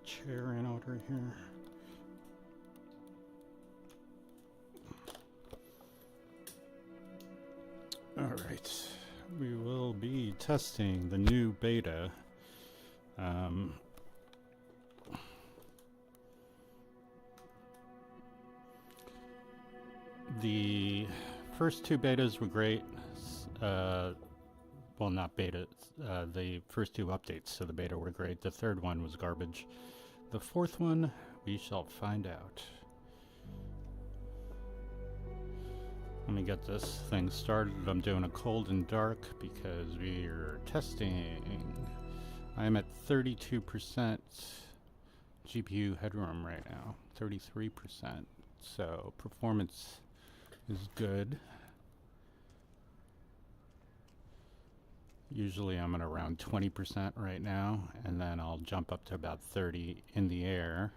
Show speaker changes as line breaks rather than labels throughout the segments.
chair in order here. Alright, we will be testing the new beta. The first two betas were great. Well, not betas. The first two updates to the beta were great. The third one was garbage. The fourth one, we shall find out. Let me get this thing started. I'm doing a cold and dark because we're testing. I'm at 32% GPU headroom right now. 33%. So performance is good. Usually I'm at around 20% right now, and then I'll jump up to about 30 in the air.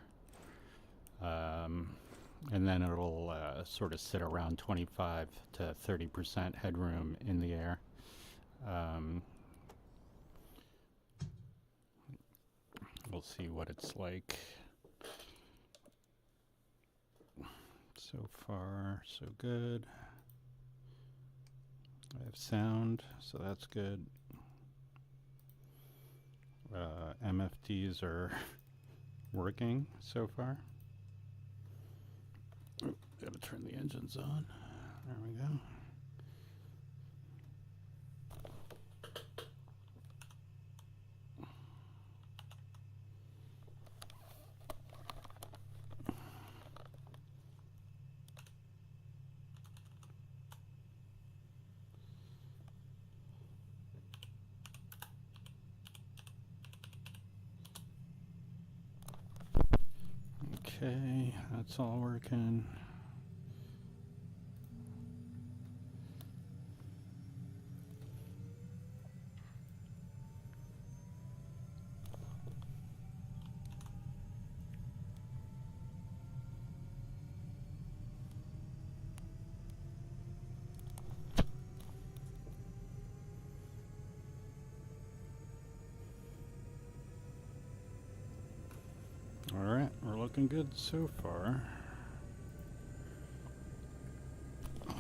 And then it'll sort of sit around 25 to 30% headroom in the air. We'll see what it's like. So far, so good. I have sound, so that's good. MFDs are working so far. Oh, gotta turn the engines on. There we go. Okay, that's all working. Alright, we're looking good so far. Oh,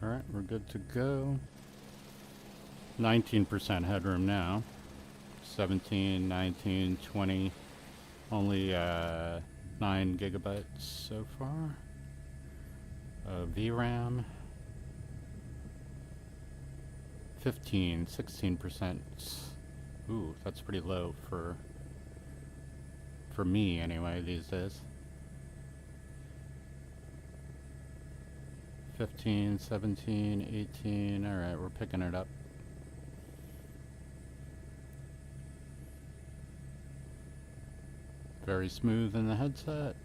alright, we're good to go. 19% headroom now. 17, 19, 20. Only 9 gigabytes so far. VRAM 15, 16%. Ooh, that's pretty low for me anyway these days. 15, 17, 18. All right, we're picking it up. Very smooth in the headset.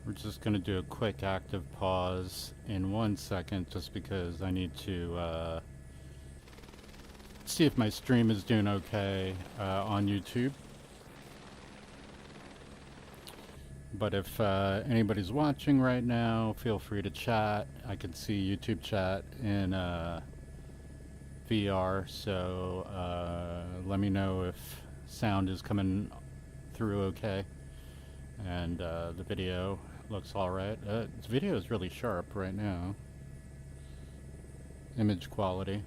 We're just going to do a quick active pause in 1 second just because I need to see if my stream is doing okay on YouTube. But if anybody's watching right now, feel free to chat. I can see YouTube chat in VR, so let me know if sound is coming through okay. And the video looks alright. This video is really sharp right now. Image quality.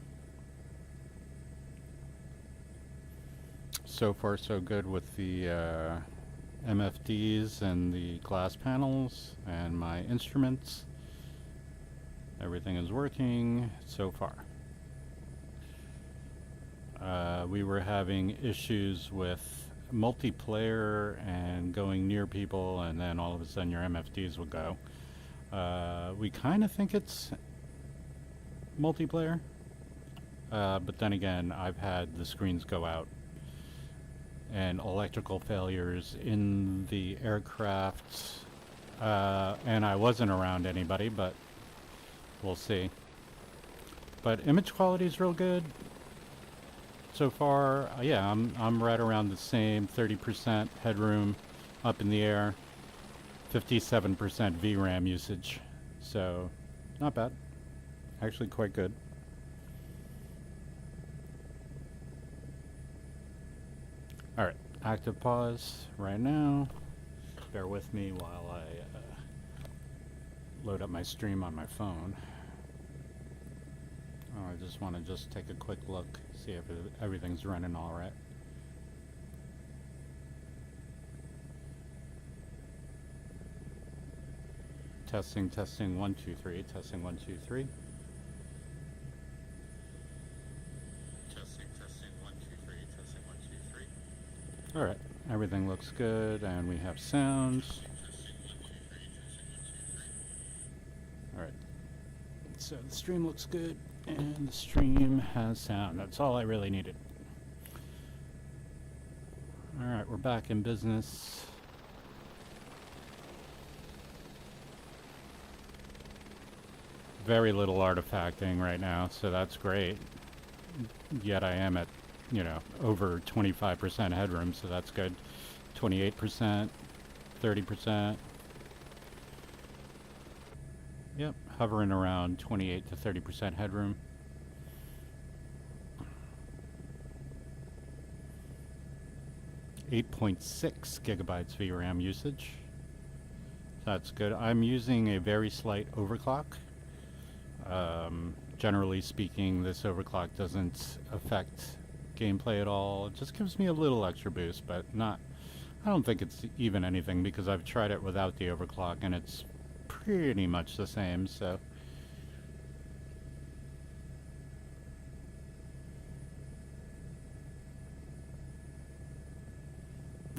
So far so good with the MFDs and the glass panels and my instruments. Everything is working so far. We were having issues with multiplayer and going near people, and then all of a sudden your MFDs would go. We kind of think it's multiplayer, but then again, I've had the screens go out and electrical failures in the aircraft, and I wasn't around anybody, but we'll see. But image quality is real good. so far, yeah, I'm right around the same 30% headroom up in the air, 57% VRAM usage. So, not bad. Actually, quite good. All right, active pause right now. Bear with me while I load up my stream on my phone. Oh, I just want to just take a quick look, see if everything's running all right. Testing, testing, 1, 2, 3. Testing, 1, 2, 3. Testing, testing, 1, 2, 3. Testing, 1, 2, 3. All right, everything looks good, and we have sounds. All right, so the stream looks good, and the stream has sound. That's all I really needed. All right, we're back in business. Very little artifacting right now, so that's great. Yet I am at, you know, over 25% headroom, so that's good. 28%, 30%. Yep, hovering around 28 to 30% headroom. .6 gigabytes VRAM usage. That's good. I'm using a very slight overclock. Generally speaking, this overclock doesn't affect gameplay at all. It just gives me a little extra boost, but not, I don't think it's even anything because I've tried it without the overclock and it's pretty much the same, so.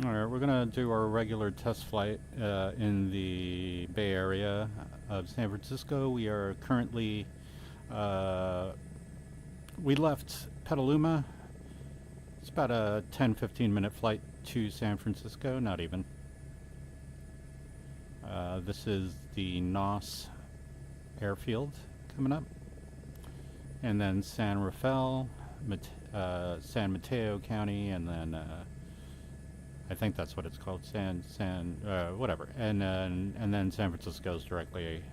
Alright, we're gonna do our regular test flight in the Bay Area of San Francisco. We are currently, we left Petaluma. It's about a 10-15 minute flight to San Francisco, not even. This is the Nos airfield coming up. And then San Rafael, San Mateo County, and then I think that's what it's called, whatever. And then San Francisco's directly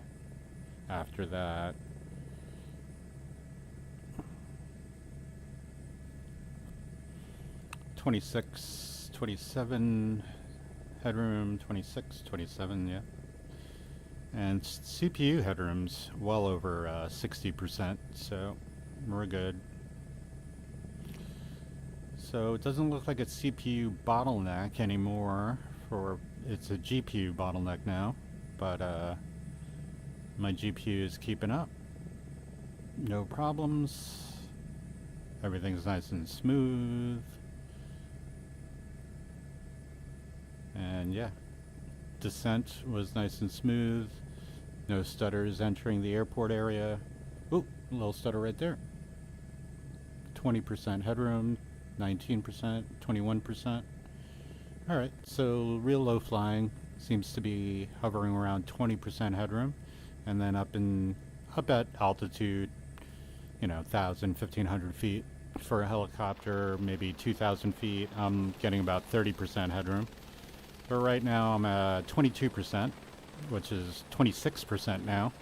after that. (26, 27) headroom, 26, 27, yeah. And CPU headroom's well over 60%, so we're good. So it doesn't look like a CPU bottleneck anymore. It's a GPU bottleneck now, but my GPU is keeping up. No problems. Everything's nice and smooth. And yeah, descent was nice and smooth. No stutters entering the airport area. Ooh, a little stutter right there. 20% headroom, 19%, 21%. Alright, so real low flying seems to be hovering around 20% headroom, and then up at altitude, you know, 1,000, 1,500 feet. For a helicopter, maybe 2,000 feet, I'm getting about 30% headroom. But right now I'm at 22%, which is 26% now.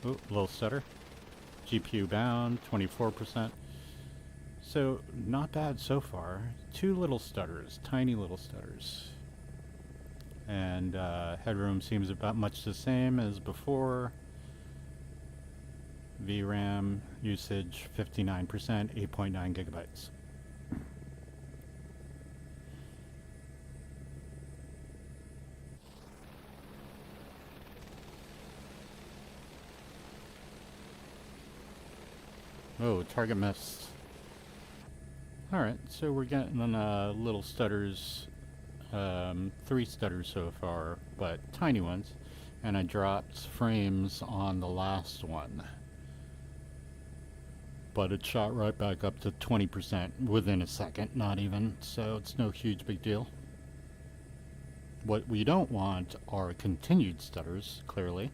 Ooh, little stutter. GPU bound, 24%. So, not bad so far. 2 little stutters, tiny little stutters. And headroom seems about much the same as before. VRAM usage 59%, 8.9 gigabytes. Oh, target missed. Alright, so we're getting little stutters, 3 stutters so far, but tiny ones, and I dropped frames on the last one. But it shot right back up to 20% within a second, not even, so it's no huge big deal. What we don't want are continued stutters, clearly.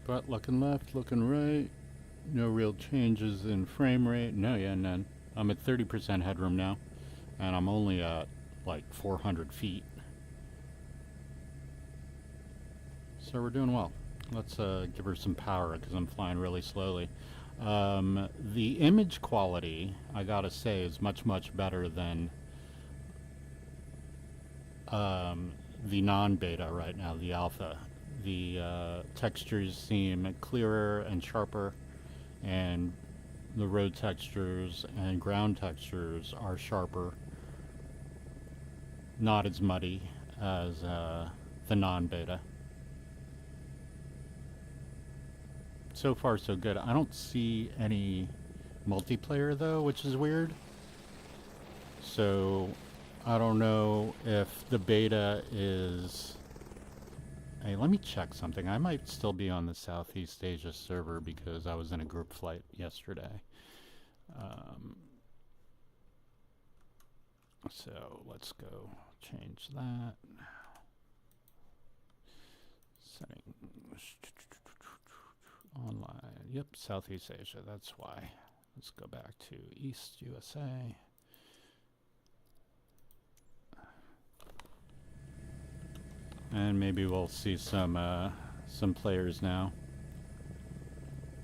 But looking left, looking right, no real changes in frame rate. No, yeah, none. I'm at 30% headroom now, and I'm only at like 400 feet. So we're doing well. Let's give her some power because I'm flying really slowly. The image quality, I gotta say, is much, much better than the non-beta right now, the alpha. The textures seem clearer and sharper, and the road textures and ground textures are sharper, not as muddy as the non-beta. So far so good. I don't see any multiplayer though, which is weird. So I don't know if the beta is... Hey, let me check something. I might still be on the Southeast Asia server because I was in a group flight yesterday. So let's go change that. Settings. Online. Yep, Southeast Asia. That's why. Let's go back to East USA. And maybe we'll see some players now.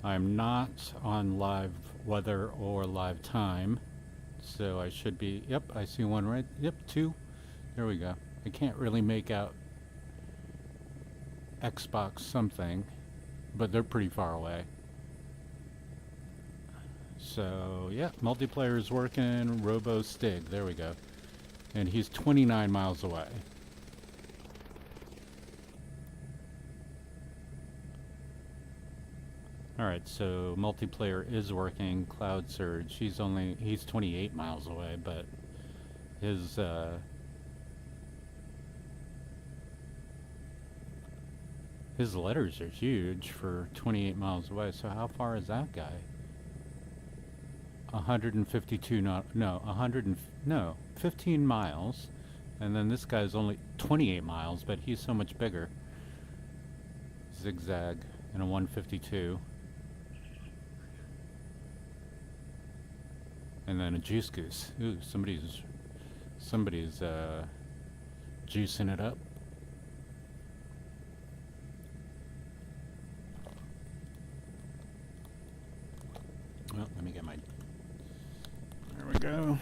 I'm not on live weather or live time, so I should be... Yep, I see one right... Yep, two. There we go. I can't really make out Xbox something, but they're pretty far away. So, yeah, multiplayer is working. Robo Stig, there we go. And he's 29 miles away. Alright, so multiplayer is working. Cloud Surge, he's 28 miles away, but his letters are huge for 28 miles away. So how far is that guy? 15 miles. And then this guy's only 28 miles, but he's so much bigger. Zigzag in a 152. And then a Juice Goose. Ooh, somebody's juicing it up. Well, let me get my... There we go.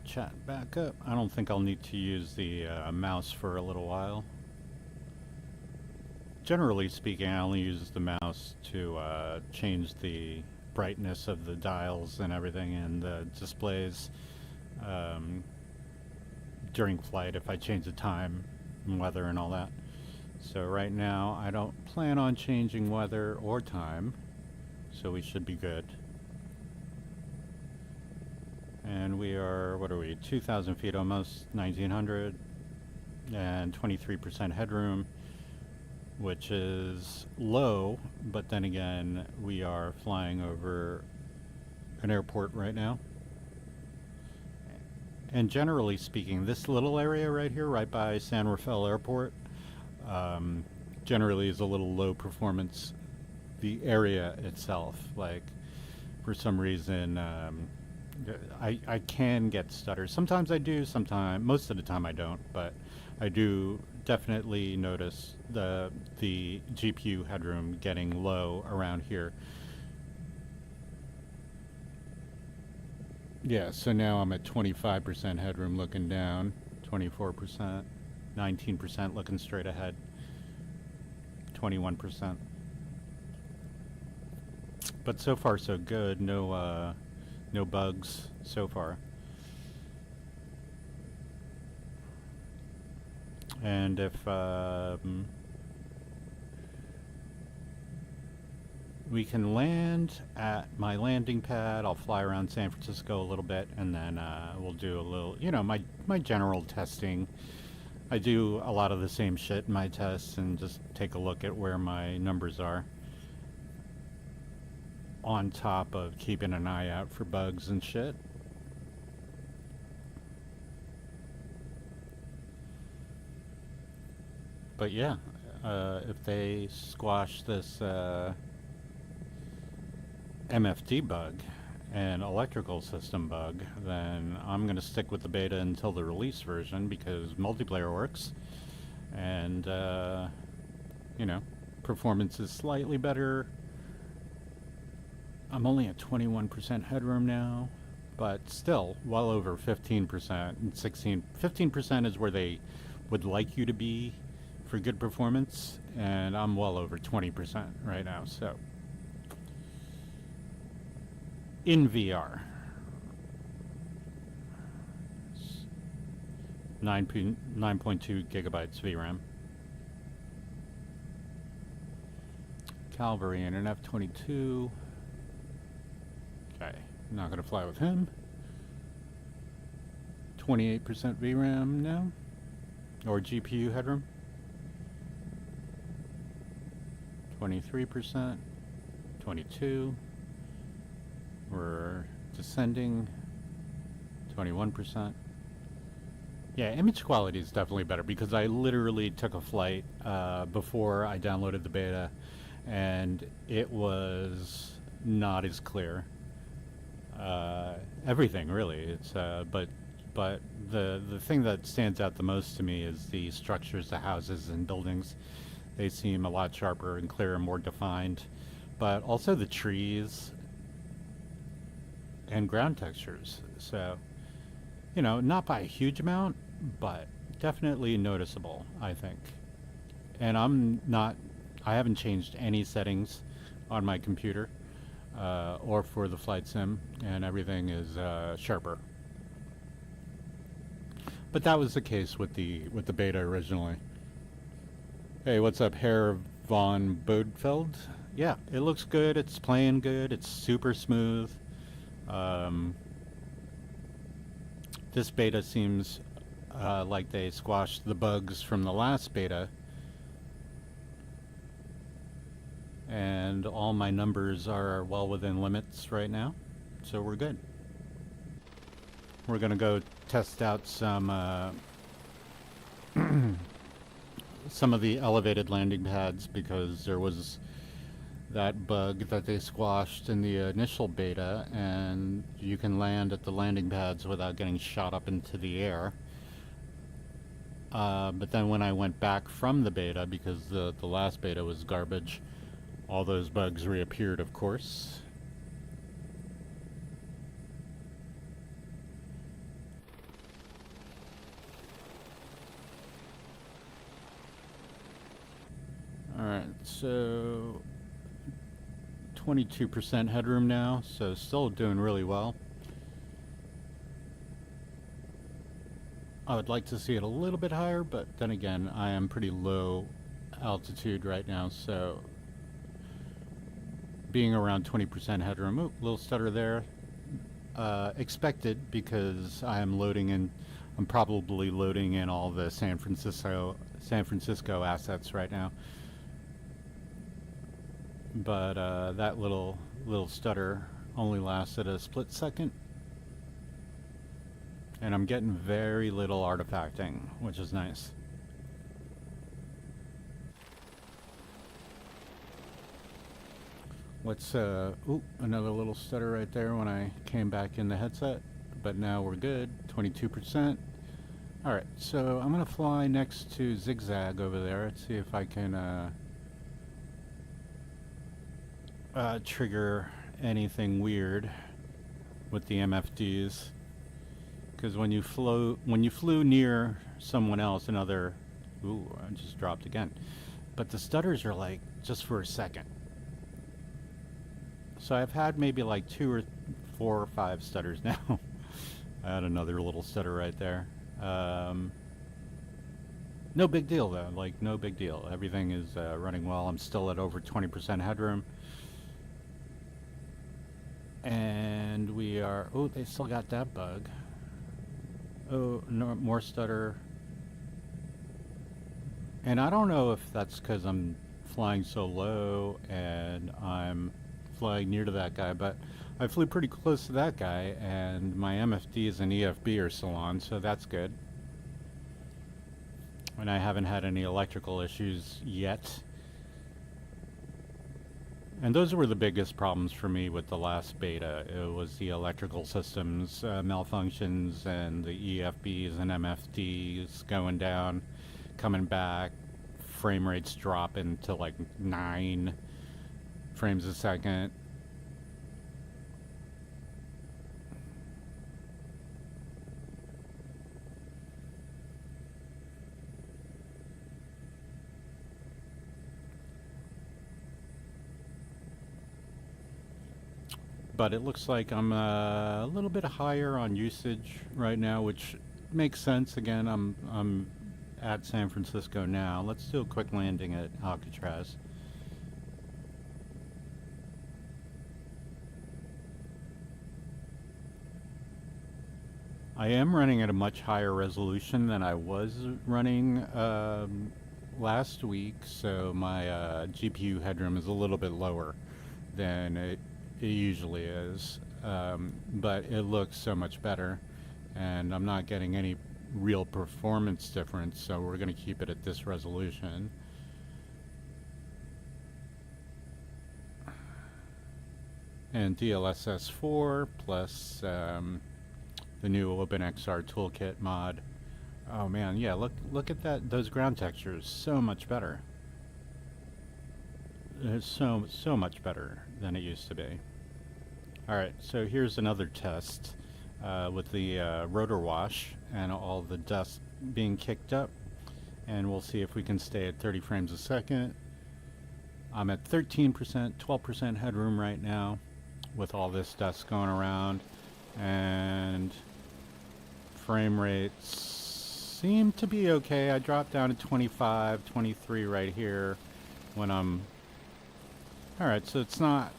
Chat back up. I don't think I'll need to use the mouse for a little while. Generally speaking, I only use the mouse to change the brightness of the dials and everything and the displays during flight if I change the time and weather and all that. So right now I don't plan on changing weather or time, so we should be good. And we are, what are we, 2,000 feet almost, 1,900, and 23% headroom, which is low, but then again, we are flying over an airport right now. And generally speaking, this little area right here, right by San Rafael Airport, generally is a little low performance. The area itself, like, for some reason, I can get stutters. Sometimes I do, most of the time I don't, but I do definitely notice the GPU headroom getting low around here. Yeah, so now I'm at 25% headroom looking down, 24%, 19% looking straight ahead, 21%. But so far so good, no bugs so far. And if we can land at my landing pad, I'll fly around San Francisco a little bit, and then we'll do a little, you know, my general testing. I do a lot of the same shit in my tests and just take a look at where my numbers are, on top of keeping an eye out for bugs and shit. But yeah, if they squash this MFD bug and electrical system bug, then I'm going to stick with the beta until the release version because multiplayer works. And, you know, performance is slightly better. I'm only at 21% headroom now, but still well over 15% and 15% is where they would like you to be for good performance, and I'm well over 20% right now, so. In VR. 9.2 gigabytes VRAM. Calvary and an F-22. Okay, not gonna fly with him. 28% VRAM now, or GPU headroom. 23%, 22. We're descending. 21%. Yeah, image quality is definitely better because I literally took a flight before I downloaded the beta, and it was not as clear. Everything really. It's but the thing that stands out the most to me is the structures, the houses and buildings. They seem a lot sharper and clearer, more defined. But also the trees and ground textures. So, you know, not by a huge amount, but definitely noticeable, I think. And I haven't changed any settings on my computer or for the flight sim, and everything is sharper. But that was the case with the beta originally. Hey, what's up, Herr von Bodfeld? Yeah, it looks good. It's playing good. It's super smooth. This beta seems like they squashed the bugs from the last beta. And all my numbers are well within limits right now. So we're good. We're going to go test out some of the elevated landing pads because there was that bug that they squashed in the initial beta, and you can land at the landing pads without getting shot up into the air. But then when I went back from the beta, because the last beta was garbage, all those bugs reappeared, of course. Alright, so 22% headroom now, so still doing really well. I would like to see it a little bit higher, but then again, I am pretty low altitude right now, so being around 20% headroom, ooh, little stutter there. Expected because I am loading in, I'm probably loading in all the San Francisco assets right now. But that little stutter only lasted a split second. And I'm getting very little artifacting, which is nice. What's, ooh, another little stutter right there when I came back in the headset. But now we're good, 22%. Alright, so I'm going to fly next to Zigzag over there. Let's see if I can trigger anything weird with the MFDs. Because when you flew near someone else, another, ooh, I just dropped again. But the stutters are like just for a second. So I've had maybe like 2 or 4 or 5 stutters now. I had another little stutter right there. No big deal though, like no big deal. Everything is running well. I'm still at over 20% headroom. And we are, oh, they still got that bug. Oh, no, more stutter. And I don't know if that's because I'm flying so low and I'm flying near to that guy, but I flew pretty close to that guy and my MFDs and EFB are still on, so that's good. And I haven't had any electrical issues yet. And those were the biggest problems for me with the last beta. It was the electrical systems malfunctions and the EFBs and MFDs going down, coming back, frame rates dropping to like 9 frames a second. But it looks like I'm a little bit higher on usage right now, which makes sense. Again, I'm at San Francisco now. Let's do a quick landing at Alcatraz. I am running at a much higher resolution than I was running last week, so my GPU headroom is a little bit lower than it usually is, but it looks so much better, and I'm not getting any real performance difference, so we're going to keep it at this resolution. And DLSS 4 plus the new OpenXR toolkit mod. Oh man, yeah, look at that, those ground textures, so much better. It's so much better than it used to be. Alright, so here's another test with the rotor wash and all the dust being kicked up, and we'll see if we can stay at 30 frames a second. I'm at 13%, 12% headroom right now with all this dust going around, and frame rates seem to be okay. I dropped down to 25, 23 right here when I'm... Alright, so it's not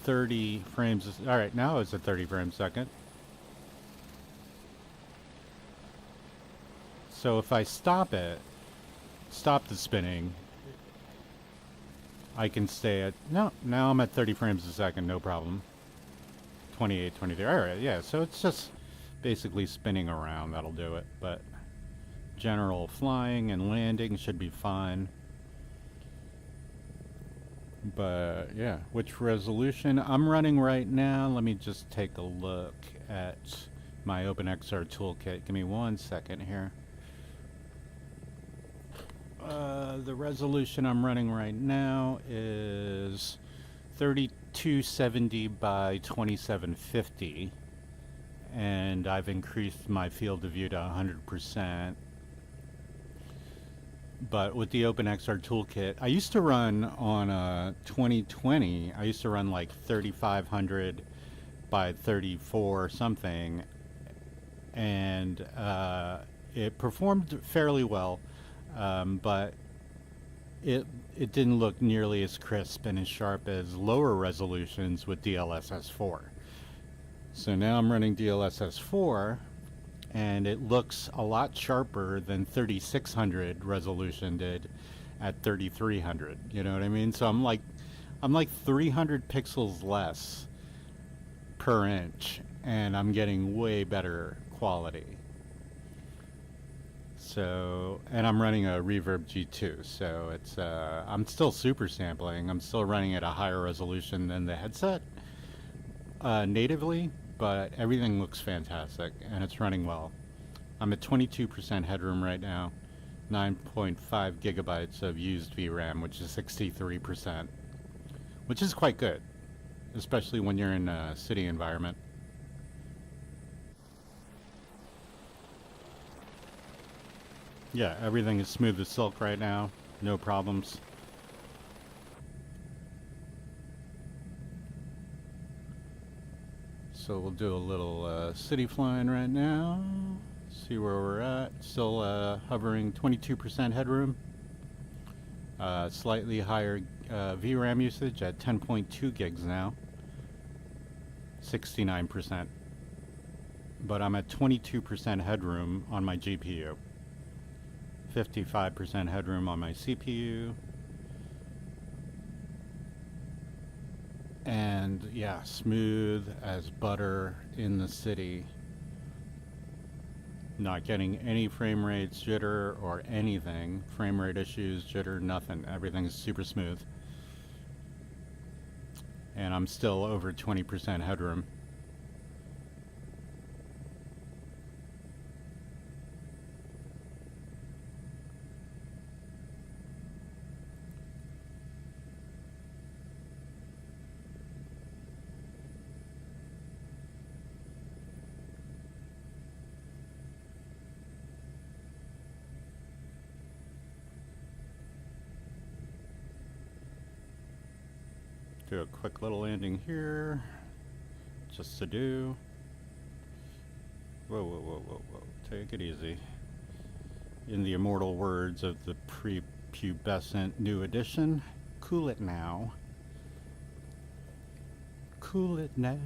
30 frames. Alright, now it's at 30 frames a second. So if I stop the spinning, I can stay at... No, now I'm at 30 frames a second, no problem. 28, 23. Alright, yeah, so it's just basically spinning around. That'll do it. But general flying and landing should be fine. But yeah, which resolution I'm running right now? Let me just take a look at my OpenXR toolkit. Give me 1 second here. The resolution I'm running right now is 3270 by 2750, and I've increased my field of view to 100%. But with the OpenXR toolkit, I used to run on 2020, I used to run like 3500 by 34 something, and it performed fairly well, but it didn't look nearly as crisp and as sharp as lower resolutions with DLSS 4. So now I'm running DLSS 4, and it looks a lot sharper than 3600 resolution did at 3300. You know what I mean? So I'm like 300 pixels less per inch, and I'm getting way better quality. So, and I'm running a Reverb G2, so it's I'm still super sampling. I'm still running at a higher resolution than the headset natively, but everything looks fantastic and it's running well. I'm at 22% headroom right now, 9.5 gigabytes of used VRAM, which is 63%, which is quite good, especially when you're in a city environment. Yeah, everything is smooth as silk right now, no problems. So we'll do a little city flying right now, see where we're at. Still hovering 22% headroom, slightly higher VRAM usage at 10.2 gigs now, 69%. But I'm at 22% headroom on my GPU. 55% headroom on my CPU, and yeah, smooth as butter in the city. Not getting any frame rates, jitter, or anything. Frame rate issues, jitter, nothing. Everything's super smooth. And I'm still over 20% headroom. Do a quick little landing here, just to do. Whoa, whoa, whoa, whoa, whoa. Take it easy. In the immortal words of the prepubescent new edition, cool it now. Cool it now.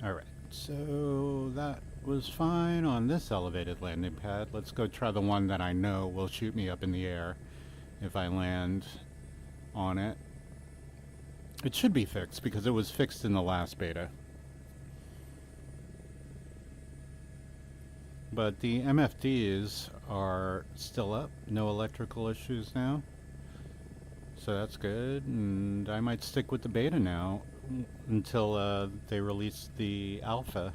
Alright, so that was fine on this elevated landing pad. Let's go try the one that I know will shoot me up in the air if I land on it. It should be fixed because it was fixed in the last beta. But the MFDs are still up, no electrical issues now. So that's good, and I might stick with the beta now until they release the alpha.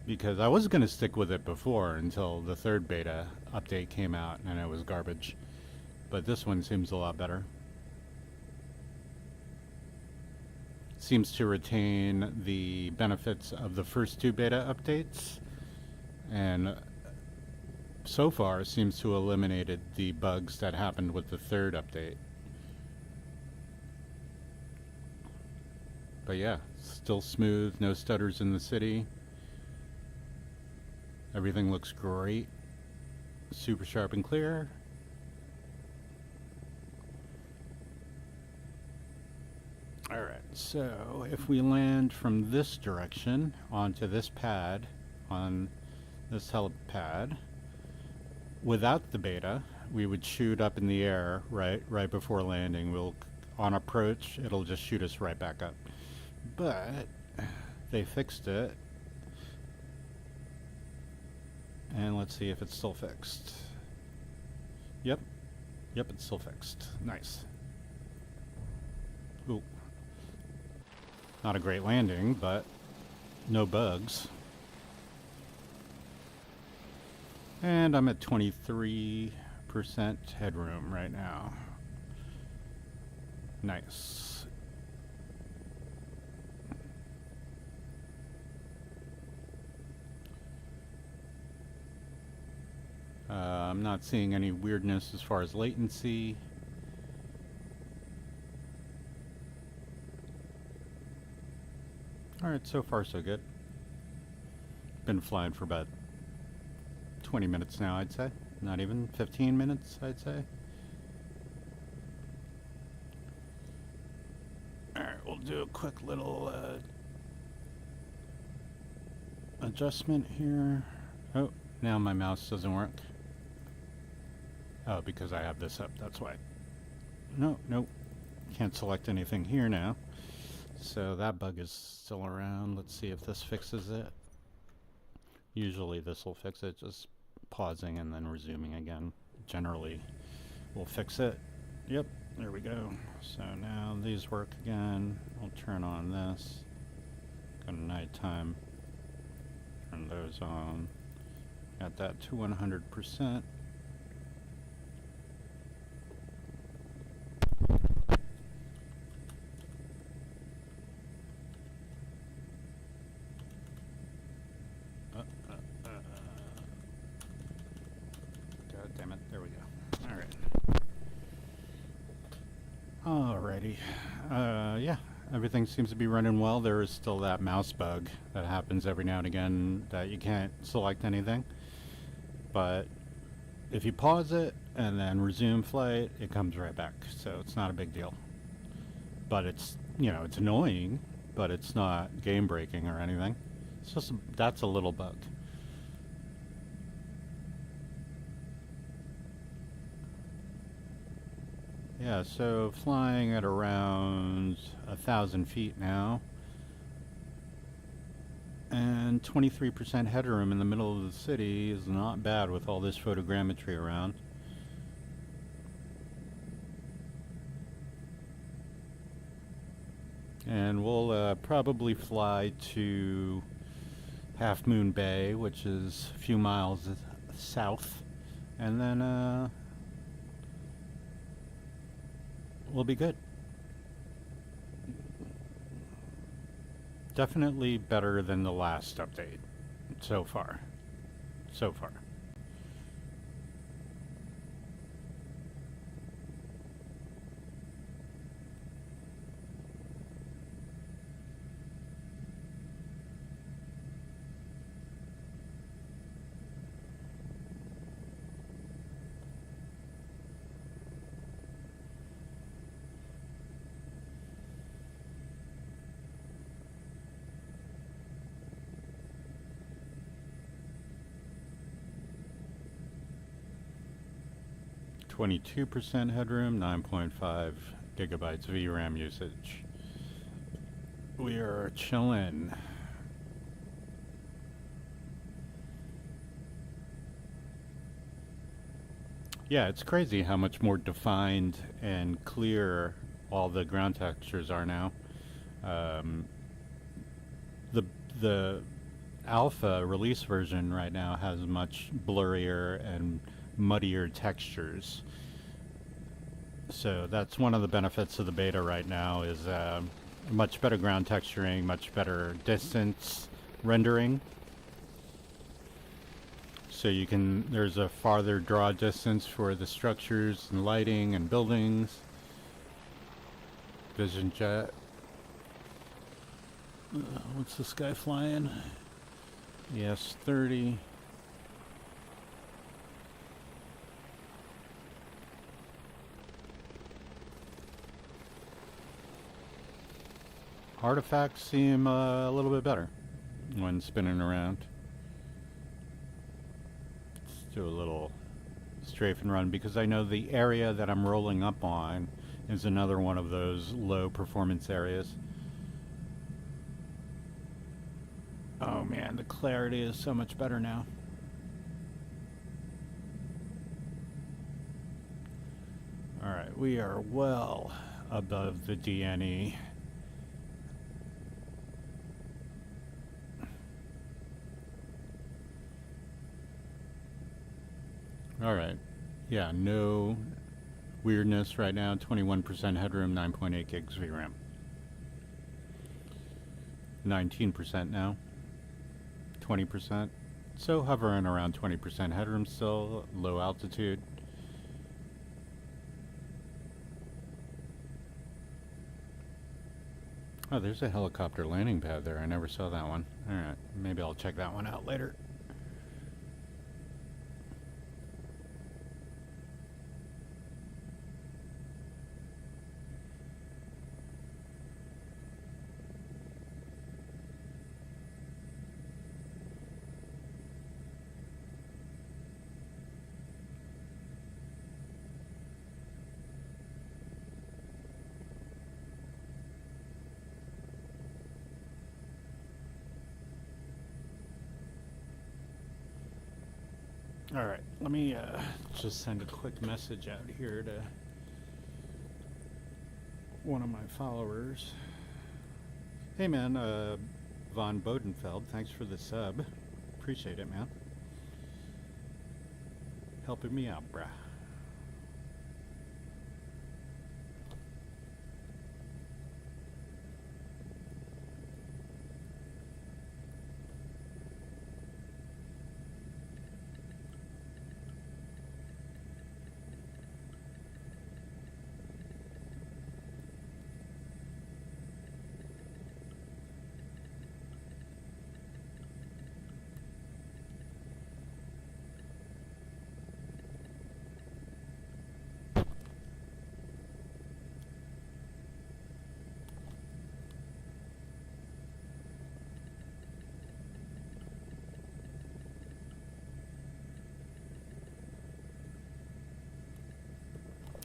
Because I was going to stick with it before until the third beta update came out and it was garbage. But this one seems a lot better. Seems to retain the benefits of the first two beta updates, and so far seems to have eliminated the bugs that happened with the third update. But yeah, still smooth, no stutters in the city. Everything looks great, super sharp and clear. Alright, so if we land from this direction onto this pad, on this helipad, without the beta, we would shoot up in the air right before landing. We'll, on approach, it'll just shoot us right back up. But they fixed it. And let's see if it's still fixed. Yep, it's still fixed. Nice. Ooh. Not a great landing, but no bugs. And I'm at 23% headroom right now. Nice. I'm not seeing any weirdness as far as latency. Alright, so far so good. Been flying for about 20 minutes now, I'd say. Not even 15 minutes, I'd say. Alright, we'll do a quick little adjustment here. Oh, now my mouse doesn't work. Oh, because I have this up, that's why. Nope. Can't select anything here now. So that bug is still around. Let's see if this fixes it. Usually this will fix it, just pausing and then resuming again. Generally will fix it. Yep, there we go. So now these work again. I'll turn on this. Go to nighttime. Turn those on. Got that to 100%. God damn it, there we go. Alright. Alrighty. Yeah, everything seems to be running well. There is still that mouse bug that happens every now and again that you can't select anything. But if you pause it and then resume flight, it comes right back. So it's not a big deal. But it's, you know, it's annoying, but it's not game breaking or anything. It's just, that's a little bug. Yeah, so flying at around 1,000 feet now. And 23% headroom in the middle of the city is not bad with all this photogrammetry around. And we'll probably fly to Half Moon Bay, which is a few miles south, and then we'll be good. Definitely better than the last update so far. So far. %, headroom, 9.5 gigabytes VRAM usage. We are chillin'. Yeah, it's crazy how much more defined and clear all the ground textures are now. The alpha release version right now has much blurrier and muddier textures. So that's one of the benefits of the beta right now is much better ground texturing, much better distance rendering. So you can, there's a farther draw distance for the structures and lighting and buildings. Vision jet. What's this guy flying? Yes, 30. Artifacts seem a little bit better when spinning around. Let's do a little strafe and run because I know the area that I'm rolling up on is another one of those low performance areas. Oh man, the clarity is so much better now. Alright, we are well above the DNE. Alright, yeah, no weirdness right now, 21% headroom, 9.8 gigs VRAM. 19% now. 20%. So hovering around 20% headroom still, low altitude. Oh, there's a helicopter landing pad there. I never saw that one. Alright, maybe I'll check that one out later. Alright, let me just send a quick message out here to one of my followers. Hey man, Von Bodenfeld, thanks for the sub. Appreciate it, man. Helping me out, bruh.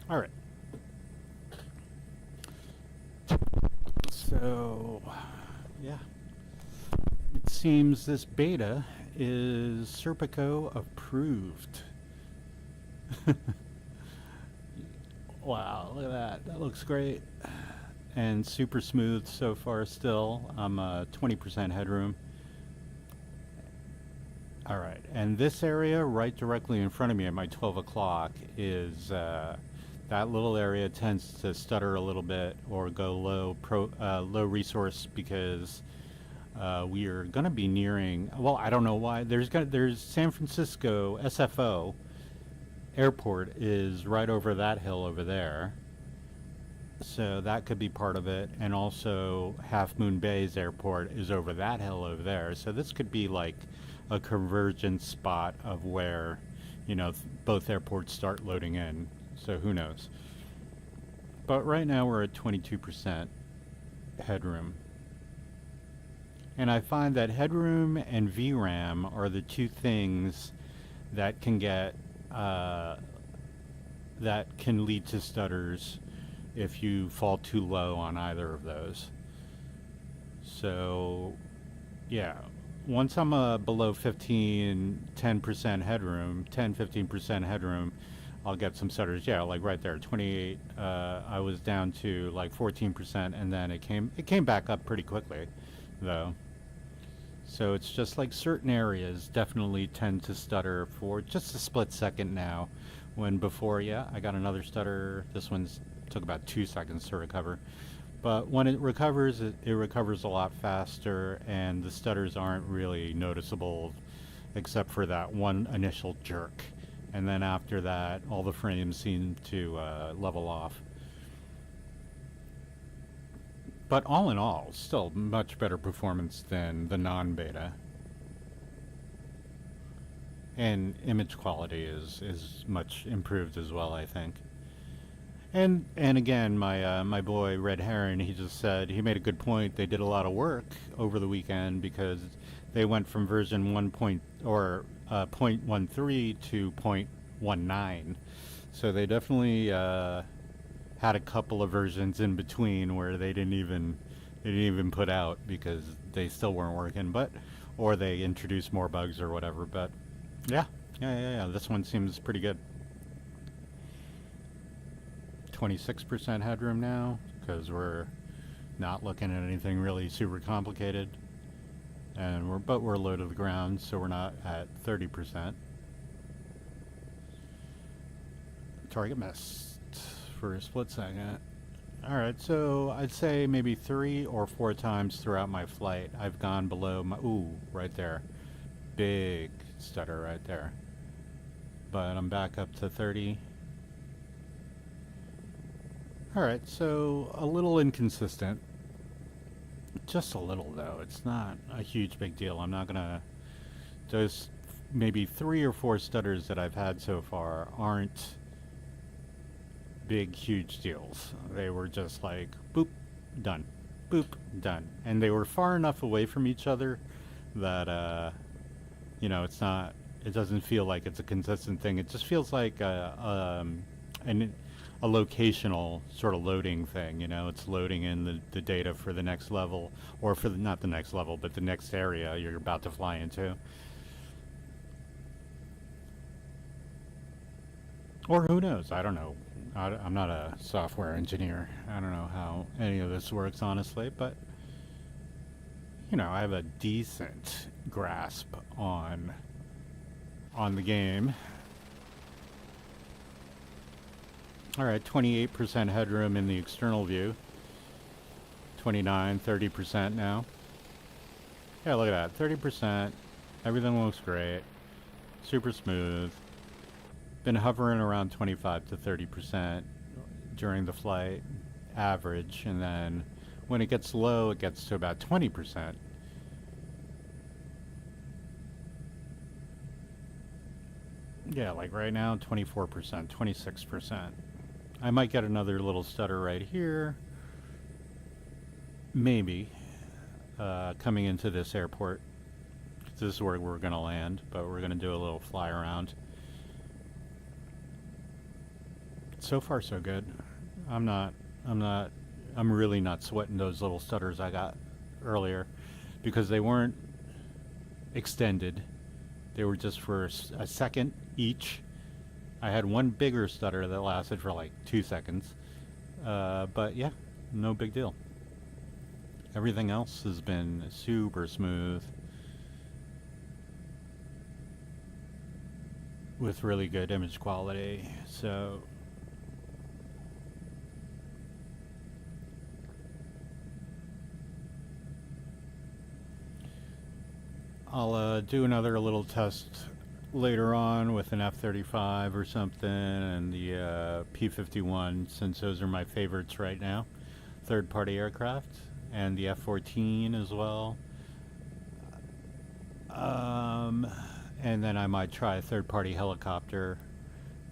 All right. So, yeah, it's seems this beta is Serpico approved. Wow, look at that. That looks great. And super smooth so far still. I'm 20% headroom. Alright, and this area right directly in front of me at my 12 o'clock is that little area tends to stutter a little bit or go low resource because we are going to be nearing, well, I don't know why. There's San Francisco SFO airport is right over that hill over there. So that could be part of it. And also Half Moon Bay's airport is over that hill over there. So this could be like a convergence spot of where, you know, both airports start loading in. So who knows? But right now we're at 22% headroom. And I find that headroom and VRAM are the two things that can get that can lead to stutters if you fall too low on either of those. So yeah, once I'm below 10% headroom, 10-15% headroom, I'll get some stutters. Yeah, like right there, 28. I was down to like 14%, and then it came back up pretty quickly, though. So it's just like certain areas definitely tend to stutter for just a split second now, when before, yeah, I got another stutter. This one's took about 2 seconds to recover. But when it recovers a lot faster, and the stutters aren't really noticeable except for that one initial jerk. And then after that, all the frames seem to level off. But all in all, still much better performance than the non-beta. And image quality is much improved as well, I think. And again, my boy Red Heron, he just said, he made a good point. They did a lot of work over the weekend because they went from version 0.13 to 0.19. So they definitely had a couple of versions in between where they didn't even put out because they still weren't working, or they introduced more bugs or whatever. But yeah, this one seems pretty good. 26% headroom now because we're not looking at anything really super complicated, and we're low to the ground, so we're not at 30%. Target missed for a split second. Alright, so I'd say maybe 3 or 4 times throughout my flight I've gone below my, ooh, right there, big stutter right there, but I'm back up to 30. Alright, so a little inconsistent. Just a little, though. It's not a huge big deal. I'm not gonna... Those maybe 3 or 4 stutters that I've had so far aren't big, huge deals. They were just like, boop, done. Boop, done. And they were far enough away from each other that, you know, it's not... It doesn't feel like it's a consistent thing. It just feels like a locational sort of loading thing, you know. It's loading in the data for the next level, or for not the next level, but the next area you're about to fly into. Or who knows, I don't know. I'm not a software engineer. I don't know how any of this works, honestly, but, you know, I have a decent grasp on the game. Alright, 28% headroom in the external view. 29, 30% now. Yeah, look at that. 30%. Everything looks great. Super smooth. Been hovering around 25 to 30% during the flight average, and then when it gets low, it gets to about 20%. Yeah, like right now, 24%, 26%. I might get another little stutter right here. Maybe. Coming into this airport. This is where we're going to land, but we're going to do a little fly around. So far, so good. I'm really not sweating those little stutters I got earlier because they weren't extended. They were just for a second each. I had one bigger stutter that lasted for like 2 seconds. But yeah, no big deal. Everything else has been super smooth with really good image quality. So I'll do another little test later on with an F-35 or something and the P-51, since those are my favorites right now. Third-party aircraft, and the F-14 as well. And then I might try a third-party helicopter,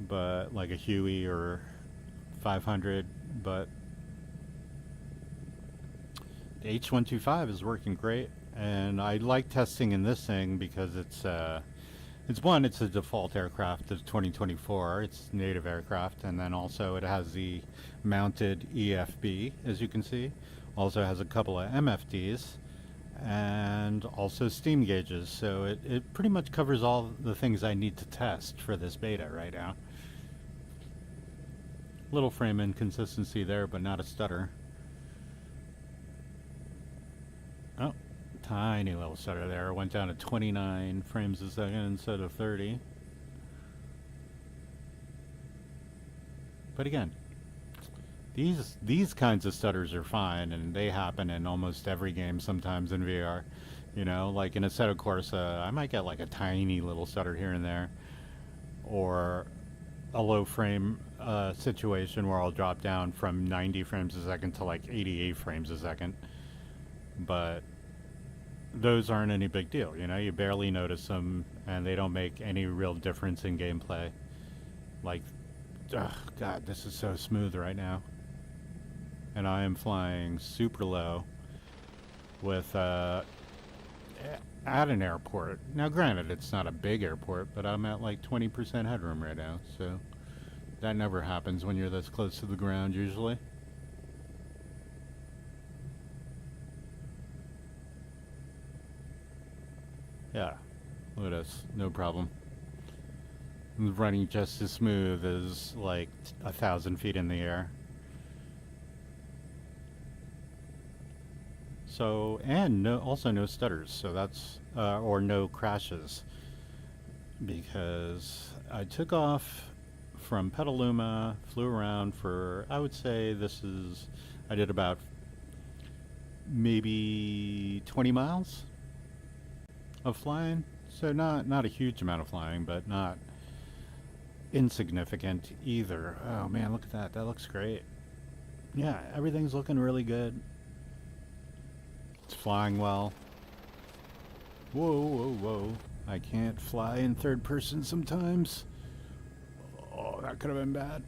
but like a Huey or 500. But the H-125 is working great, and I like testing in this thing because it's a default aircraft of 2024. It's native aircraft, and then also it has the mounted EFB, as you can see. Also has a couple of MFDs, and also steam gauges. So it pretty much covers all the things I need to test for this beta right now. Little frame inconsistency there, but not a stutter. Oh, tiny little stutter there. Went down to 29 frames a second instead of 30. But again, these kinds of stutters are fine, and they happen in almost every game sometimes in VR. You know, like in Assetto Corsa, I might get like a tiny little stutter here and there, or a low frame situation where I'll drop down from 90 frames a second to like 88 frames a second. But those aren't any big deal, you know, you barely notice them, and they don't make any real difference in gameplay. Like, ugh, God, this is so smooth right now. And I am flying super low with at an airport. Now granted, it's not a big airport, but I'm at like 20% headroom right now, so that never happens when you're this close to the ground usually. Yeah, look at this, no problem. I'm running just as smooth as like 1,000 feet in the air. So, and also no stutters, so that's, or no crashes, because I took off from Petaluma, flew around for, I would say I did about maybe 20 miles of flying, so not a huge amount of flying, but not insignificant either. Oh man, look at that looks great. Yeah, everything's looking really good. It's flying well. Whoa, whoa, whoa. I can't fly in third person sometimes. Oh, that could have been bad.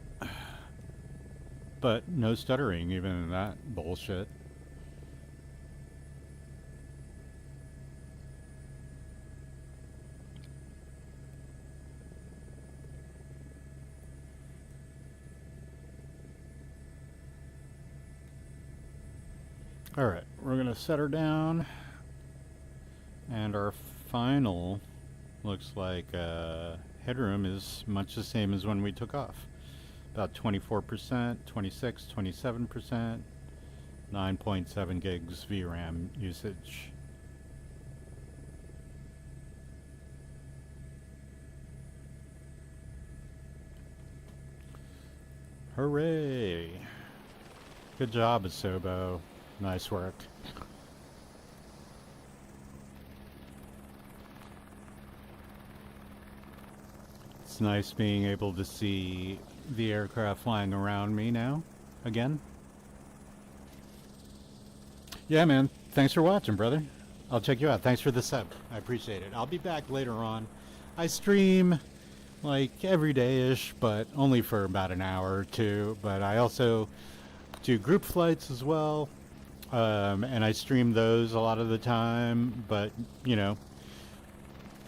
But no stuttering even in that bullshit. Alright, we're going to set her down, and our final looks like headroom is much the same as when we took off. About 24%, 26, 27%, 9.7 gigs VRAM usage. Hooray! Good job, Asobo. Nice work. It's nice being able to see the aircraft flying around me now, again. Yeah, man. Thanks for watching, brother. I'll check you out. Thanks for the sub. I appreciate it. I'll be back later on. I stream like every day-ish, but only for about an hour or two. But I also do group flights as well. And I stream those a lot of the time, but, you know,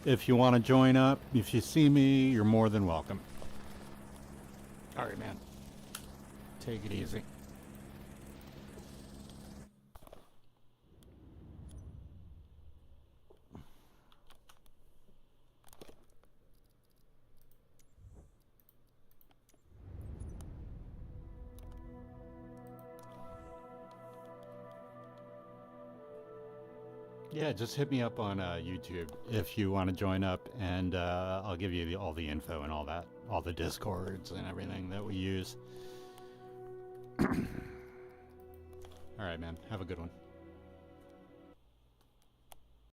if you want to join up, if you see me, you're more than welcome. Alright, man. Take it easy. Yeah, just hit me up on YouTube if you want to join up, and I'll give you all the info and all that, all the Discords and everything that we use. All right, man. Have a good one.